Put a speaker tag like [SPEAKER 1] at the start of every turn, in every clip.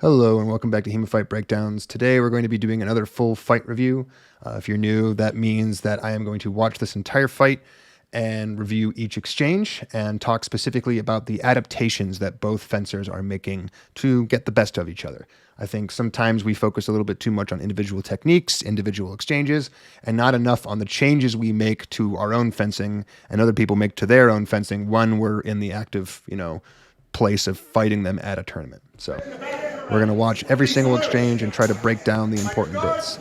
[SPEAKER 1] Hello and welcome back to HEMA Fight Breakdowns. Today we're going to be doing another full fight review. If you're new, that means that I am going to watch this entire fight and review each exchange and talk specifically about the adaptations that both fencers are making to get the best of each other. I think sometimes we focus a little bit too much on individual techniques, individual exchanges, and not enough on the changes we make to our own fencing and other people make to their own fencing when we're in the active, place of fighting them at a tournament. So we're going to watch every single exchange and try to break down the important bits.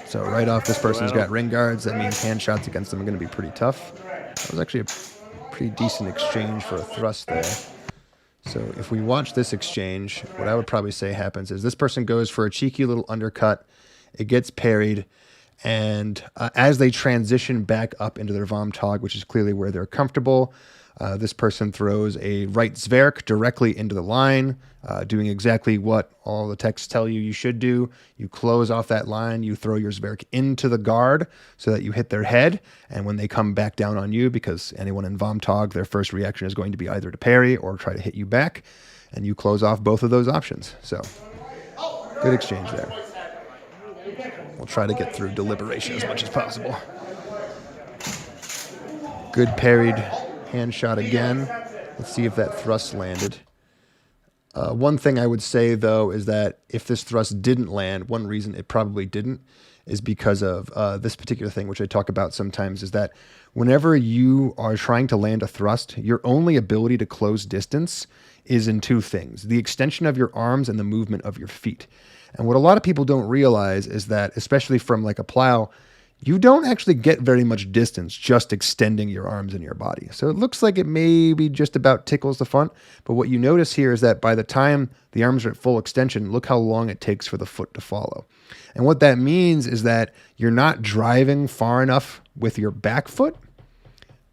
[SPEAKER 1] So right off, this person's got ring guards. That means hand shots against them are going to be pretty tough. That was actually a pretty decent exchange for a thrust there. So if we watch this exchange, what I would probably say happens is this person goes for a cheeky little undercut. It gets parried. And as they transition back up into their Vom-Tog, which is clearly where they're comfortable, this person throws a right Zwerk directly into the line, doing exactly what all the texts tell you should do. You close off that line, you throw your Zwerk into the guard so that you hit their head, and when they come back down on you, because anyone in Vom-Tog, their first reaction is going to be either to parry or try to hit you back, and you close off both of those options. So, good exchange there. We'll try to get through deliberation as much as possible. Good parried hand shot again. Let's see if that thrust landed. One thing I would say, though, is that if this thrust didn't land, one reason it probably didn't is because of this particular thing, which I talk about sometimes, is that whenever you are trying to land a thrust, your only ability to close distance is in two things: the extension of your arms and the movement of your feet. And what a lot of people don't realize is that, especially from like a plow, you don't actually get very much distance just extending your arms and your body. So it looks like it maybe just about tickles the front. But what you notice here is that by the time the arms are at full extension, look how long it takes for the foot to follow. And what that means is that you're not driving far enough with your back foot.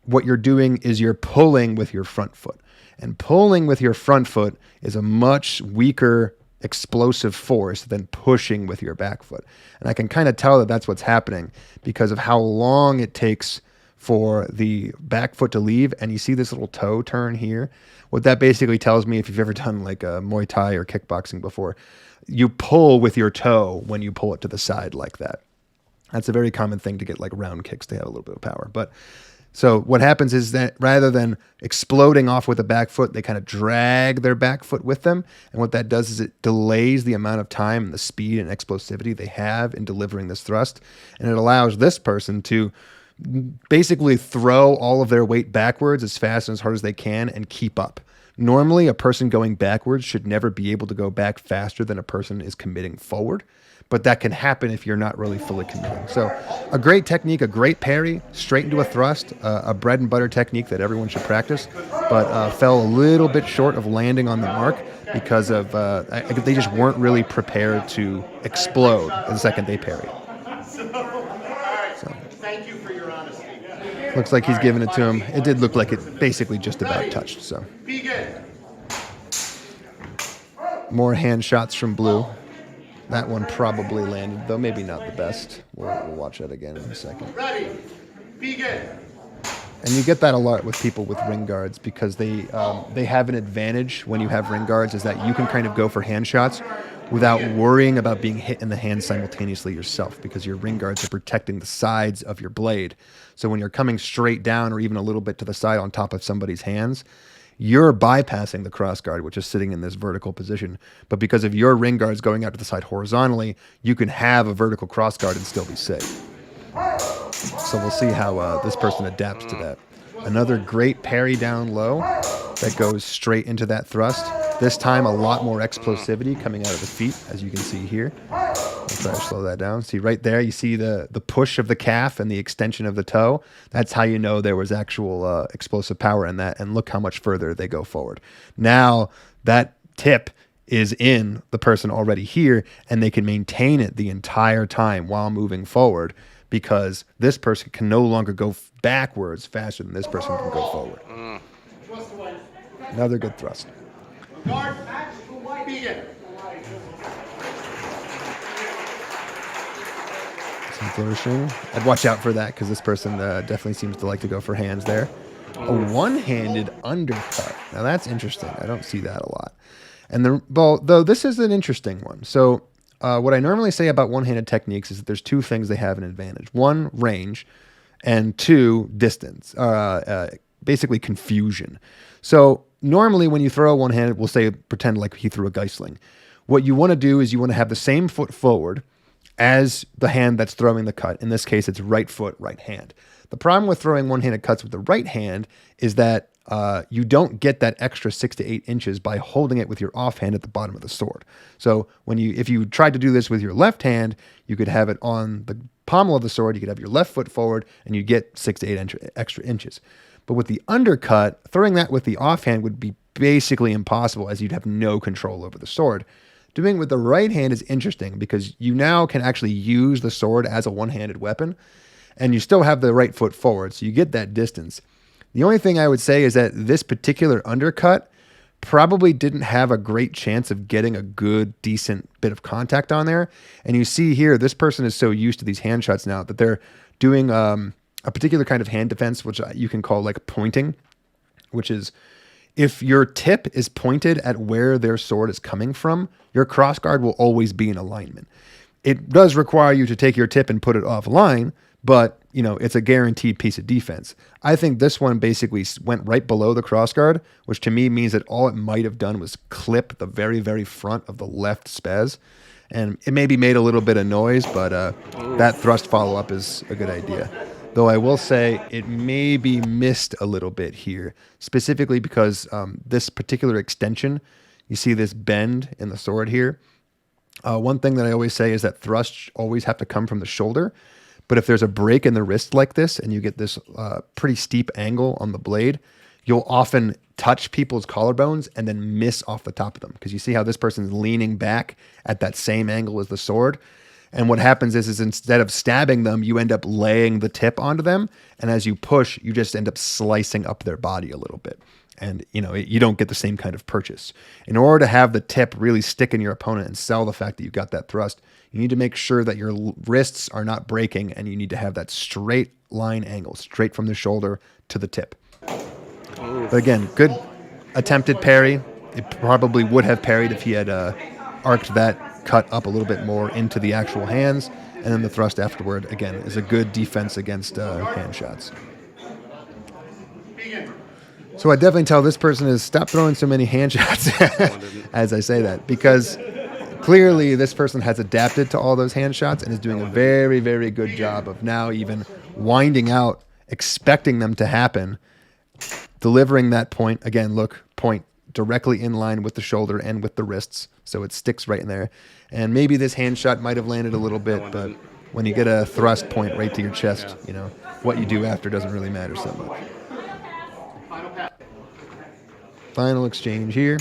[SPEAKER 1] What you're doing is you're pulling with your front foot. And pulling with your front foot is a much weaker explosive force than pushing with your back foot. And I can kind of tell that that's what's happening because of how long it takes for the back foot to leave. And you see this little toe turn here. What that basically tells me, if you've ever done like a Muay Thai or kickboxing before, you pull with your toe when you pull it to the side like that. That's a very common thing to get like round kicks to have a little bit of power. But so what happens is that rather than exploding off with a back foot, they kind of drag their back foot with them. And what that does is it delays the amount of time and the speed and explosivity they have in delivering this thrust. And it allows this person to basically throw all of their weight backwards as fast and as hard as they can and keep up. Normally, a person going backwards should never be able to go back faster than a person is committing forward. But that can happen if you're not really fully committing. So a great technique, a great parry, straight into a thrust, a bread and butter technique that everyone should practice, but fell a little bit short of landing on the mark because of they just weren't really prepared to explode the second they parried. So,
[SPEAKER 2] thank you for your honesty.
[SPEAKER 1] Looks like he's giving it to him. It did look like it basically just about touched. So more hand shots from Blue. That one probably landed, though maybe not the best. We'll watch that again in a second.
[SPEAKER 2] Ready, begin.
[SPEAKER 1] And you get that a lot with people with ring guards because they have an advantage when you have ring guards, is that you can kind of go for hand shots without worrying about being hit in the hand simultaneously yourself, because your ring guards are protecting the sides of your blade. So when you're coming straight down or even a little bit to the side on top of somebody's hands, you're bypassing the cross guard, which is sitting in this vertical position. But because of your ring guards going out to the side horizontally, you can have a vertical cross guard and still be safe. So we'll see how this person adapts to that. Another great parry down low that goes straight into that thrust. This time a lot more explosivity coming out of the feet, as you can see here. I'll try to slow that down. See right there, you see the push of the calf and the extension of the toe. That's how you know there was actual explosive power in that. And look how much further they go forward. Now that tip is in the person already here, and they can maintain it the entire time while moving forward, because this person can no longer go backwards faster than this person can go forward. Another good thrust.
[SPEAKER 2] Guard, begin.
[SPEAKER 1] Some flourishing. I'd watch out for that because this person definitely seems to like to go for hands there. A one-handed undercut Now that's interesting. I don't see that a lot. And though this is an interesting one. So what I normally say about one-handed techniques is that there's two things they have an advantage. One, range, and two, distance. Basically confusion. So normally when you throw one-handed, we'll say pretend like he threw a Geisling. What you want to do is you want to have the same foot forward as the hand that's throwing the cut. In this case, it's right foot, right hand. The problem with throwing one-handed cuts with the right hand is that you don't get that extra 6 to 8 inches by holding it with your offhand at the bottom of the sword. So if you tried to do this with your left hand, you could have it on the pommel of the sword. You could have your left foot forward, and you get 6 to 8 extra inches. But with the undercut, throwing that with the offhand would be basically impossible, as you'd have no control over the sword. Doing it with the right hand is interesting because you now can actually use the sword as a one-handed weapon, and you still have the right foot forward, so you get that distance. The only thing I would say is that this particular undercut probably didn't have a great chance of getting a good, decent bit of contact on there. And you see here, this person is so used to these hand shots now that they're doing a particular kind of hand defense, which you can call like pointing, which is if your tip is pointed at where their sword is coming from, your crossguard will always be in alignment. It does require you to take your tip and put it offline, but it's a guaranteed piece of defense. I think this one basically went right below the crossguard, which to me means that all it might have done was clip the very, very front of the left spaz. And it maybe made a little bit of noise, but that thrust follow-up is a good idea. Though I will say it maybe missed a little bit here, specifically because this particular extension, you see this bend in the sword here. One thing that I always say is that thrusts always have to come from the shoulder. But if there's a break in the wrist like this and you get this pretty steep angle on the blade, you'll often touch people's collarbones and then miss off the top of them. Because you see how this person's leaning back at that same angle as the sword. And what happens is instead of stabbing them, you end up laying the tip onto them. And as you push, you just end up slicing up their body a little bit. And, you don't get the same kind of purchase. In order to have the tip really stick in your opponent and sell the fact that you got that thrust, you need to make sure that your wrists are not breaking, and you need to have that straight line angle, straight from the shoulder to the tip. But again, good attempted parry. It probably would have parried if he had arced that cut up a little bit more into the actual hands. And then the thrust afterward, again, is a good defense against hand shots. So I definitely tell this person is stop throwing so many hand shots as I say that, because clearly this person has adapted to all those hand shots and is doing a very, very good job of now even winding out, expecting them to happen, delivering that point. Again, look, point directly in line with the shoulder and with the wrists, so it sticks right in there. And maybe this hand shot might have landed a little bit, but when you get a thrust point right to your chest, what you do after doesn't really matter so much. Final exchange here.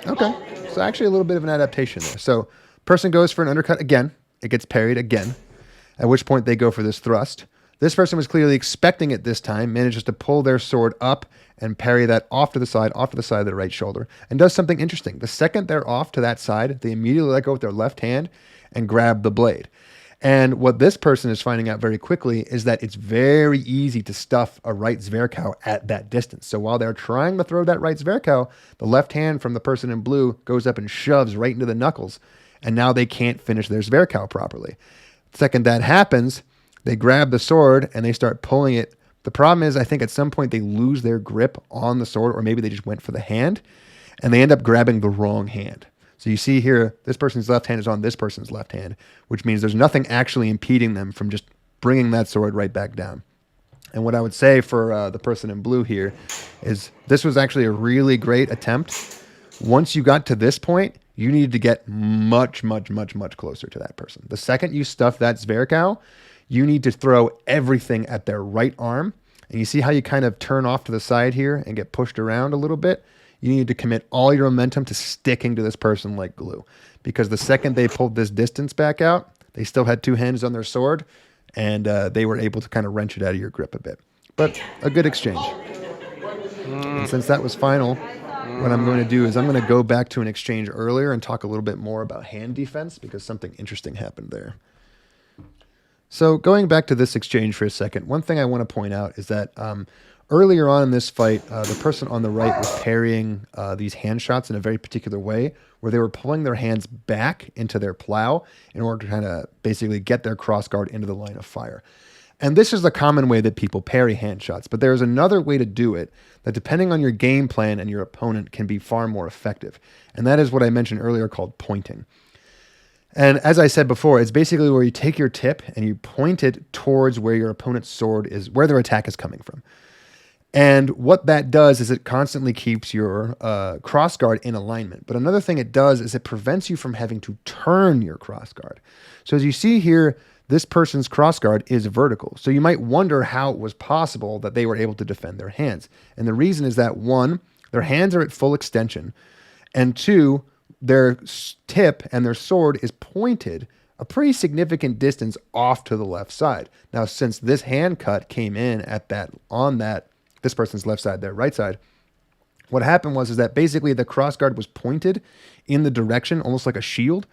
[SPEAKER 1] Okay, so actually a little bit of an adaptation there. So person goes for an undercut again. It gets parried again, at which point they go for this thrust. This person was clearly expecting it this time, manages to pull their sword up and parry that off to the side of their right shoulder, and does something interesting. The second they're off to that side, they immediately let go with their left hand and grab the blade. And what this person is finding out very quickly is that it's very easy to stuff a right Zwerkow at that distance. So while they're trying to throw that right Zwerkow, the left hand from the person in blue goes up and shoves right into the knuckles, and now they can't finish their Zwerkow properly. The second that happens, they grab the sword and they start pulling it. The problem is, I think at some point they lose their grip on the sword, or maybe they just went for the hand, and they end up grabbing the wrong hand. So you see here, this person's left hand is on this person's left hand, which means there's nothing actually impeding them from just bringing that sword right back down. And what I would say for the person in blue here is this was actually a really great attempt. Once you got to this point, you needed to get much, much, much, much closer to that person. The second you stuff that Zwerkow, you need to throw everything at their right arm. And you see how you kind of turn off to the side here and get pushed around a little bit? You need to commit all your momentum to sticking to this person like glue. Because the second they pulled this distance back out, they still had two hands on their sword, and they were able to kind of wrench it out of your grip a bit. But a good exchange. And since that was final, what I'm going to do is I'm going to go back to an exchange earlier and talk a little bit more about hand defense, because something interesting happened there. So going back to this exchange for a second, one thing I want to point out is that earlier on in this fight, the person on the right was parrying these hand shots in a very particular way, where they were pulling their hands back into their plow in order to kind of basically get their cross guard into the line of fire. And this is the common way that people parry hand shots, but there's another way to do it that, depending on your game plan and your opponent, can be far more effective. And that is what I mentioned earlier called pointing. And as I said before, it's basically where you take your tip and you point it towards where your opponent's sword is, where their attack is coming from. And what that does is it constantly keeps your cross guard in alignment. But another thing it does is it prevents you from having to turn your cross guard. So as you see here, this person's cross guard is vertical. So you might wonder how it was possible that they were able to defend their hands. And the reason is that, one, their hands are at full extension, and two, their tip and their sword is pointed a pretty significant distance off to the left side. Now, since this hand cut came in at this person's left side, their right side, what happened was that basically the cross guard was pointed in the direction, almost like a shield.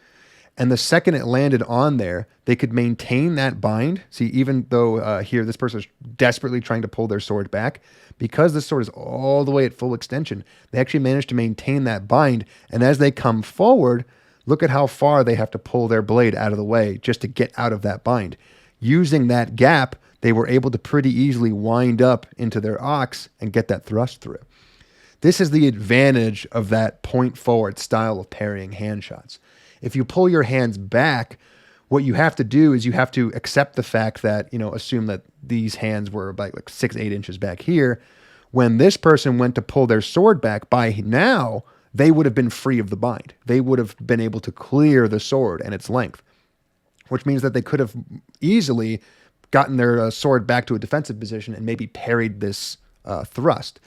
[SPEAKER 1] And the second it landed on there, they could maintain that bind. See, even though here this person is desperately trying to pull their sword back, because the sword is all the way at full extension, they actually managed to maintain that bind. And as they come forward, look at how far they have to pull their blade out of the way just to get out of that bind. Using that gap, they were able to pretty easily wind up into their ox and get that thrust through. This is the advantage of that point forward style of parrying hand shots. If you pull your hands back, what you have to do is you have to accept the fact that, assume that these hands were about like 6-8 inches back here. When this person went to pull their sword back, by now, they would have been free of the bind. They would have been able to clear the sword and its length, which means that they could have easily gotten their sword back to a defensive position and maybe parried this thrust.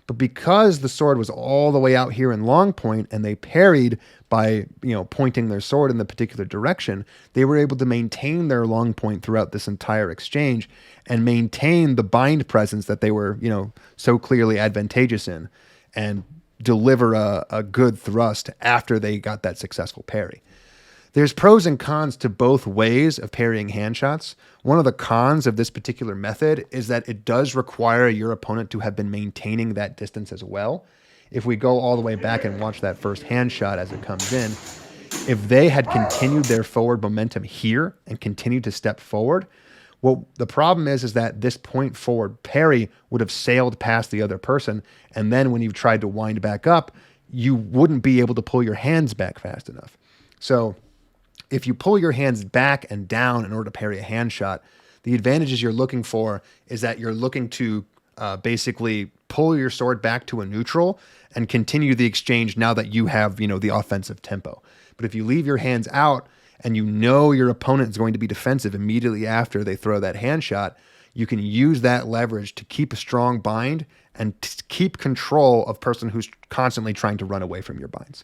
[SPEAKER 1] But because the sword was all the way out here in Longpoint and they parried by, pointing their sword in the particular direction, they were able to maintain their Longpoint throughout this entire exchange and maintain the bind presence that they were, so clearly advantageous in, and deliver a good thrust after they got that successful parry. There's pros and cons to both ways of parrying hand shots. One of the cons of this particular method is that it does require your opponent to have been maintaining that distance as well. If we go all the way back and watch that first hand shot as it comes in, if they had continued their forward momentum here and continued to step forward, well, the problem is that this point forward parry would have sailed past the other person. And then when you tried to wind back up, you wouldn't be able to pull your hands back fast enough. So if you pull your hands back and down in order to parry a hand shot, the advantages you're looking for is that you're looking to basically pull your sword back to a neutral and continue the exchange now that you have, the offensive tempo. But if you leave your hands out and your opponent is going to be defensive immediately after they throw that hand shot, you can use that leverage to keep a strong bind and keep control of person who's constantly trying to run away from your binds.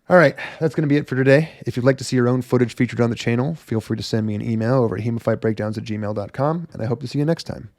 [SPEAKER 1] All right, that's going to be it for today. If you'd like to see your own footage featured on the channel, feel free to send me an email over at HEMAFightBreakdowns@gmail.com, and I hope to see you next time.